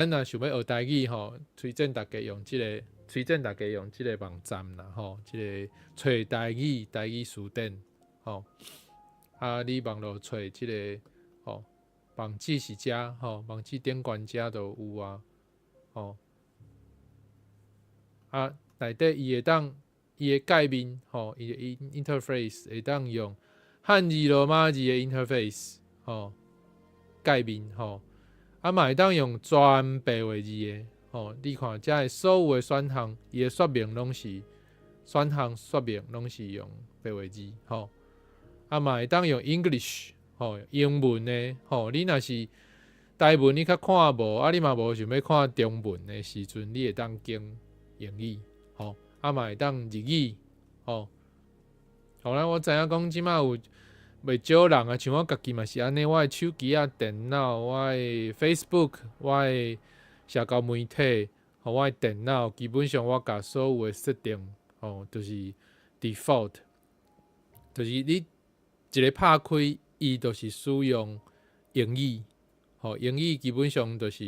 咱若想要学台语吼，推荐大家用即个网站啦吼，即个找台语词典吼。你网络找即个吼，网址是遮吼，网址顶悬遮都有啊吼。内底伊的界面吼，伊的 interface 会当用汉字罗马字的 interface 吼界面吼，嘛会当用全白话字的吼。你看遮的所有的选项，伊的说明拢是选项说明拢是用白话字吼。嘛会当用 English 吼，英文的吼。你若是台文你较看无，你嘛无想要看中文的时阵，你会当经英语吼。嘛会当日语吼。后来我知影讲，即马有袂少人啊，像我家己嘛是安尼。我的手机啊、电脑、我的 Facebook、我的社交媒体、我的电脑，基本上我甲所有的设定吼，就是 default， 就是你一个拍开，伊就是使用英语吼。英语基本上就是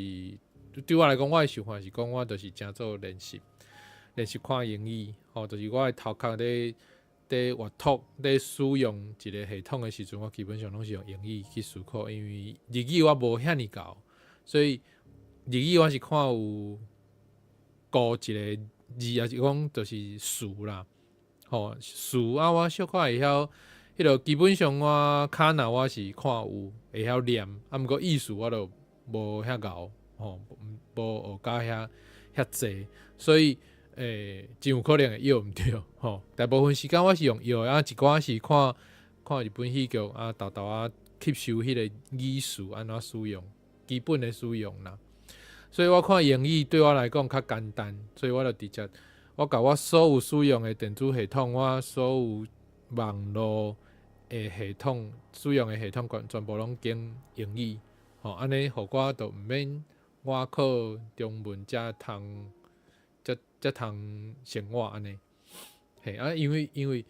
对我来讲，我的想法是讲，我就是正做练习看英语吼，就是我的头壳伫阅读、伫使用一个系统的时阵，我基本上拢是用英语去思考，因为日语我无遐尼够，所以日语我是看有顾一个字，也是讲就是数啦吼。数我小可会晓，迄落基本上我卡那我是看有会晓念，毋过意思我都无遐够吼，无学到遐济，所以真有可能会摇毋着吼。大部分时间我是用摇一寡是看日本戏剧豆豆吸收迄个语序安怎使用，基本的使用啦。所以我看英语对我来讲较简单，所以我就直接我甲我所有使用的电子系统，我所有网络的系统使用的系统全部拢经英语吼。安尼互我就毋免我考中文才通生活安尼。因为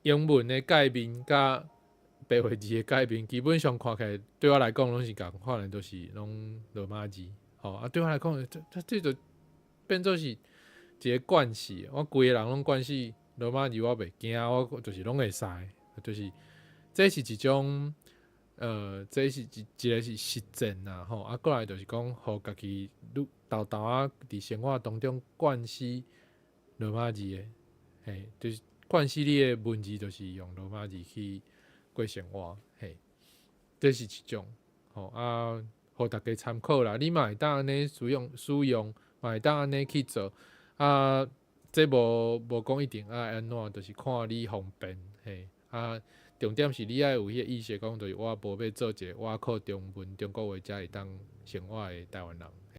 英文的界面甲白话字的界面，基本上看起来对我来讲拢是共款的，都是拢罗马字吼。对我来讲，这就变做是一个惯势。我规个人拢惯势罗马字，我袂惊，我就是拢会使，就是这是一种这是一个是实践啦吼。过来就是讲，互家己豆豆伫生活当中惯势罗马字的，就是惯势你的文字，就是用罗马字去过生活，这是一种吼互大家参考啦。你嘛会当安尼使用，嘛会当安尼去做这无讲一定安怎，就是看你方便重点是你爱有迄个意识，讲就是我无要做一个我靠中文中国话才会当生活的台湾人。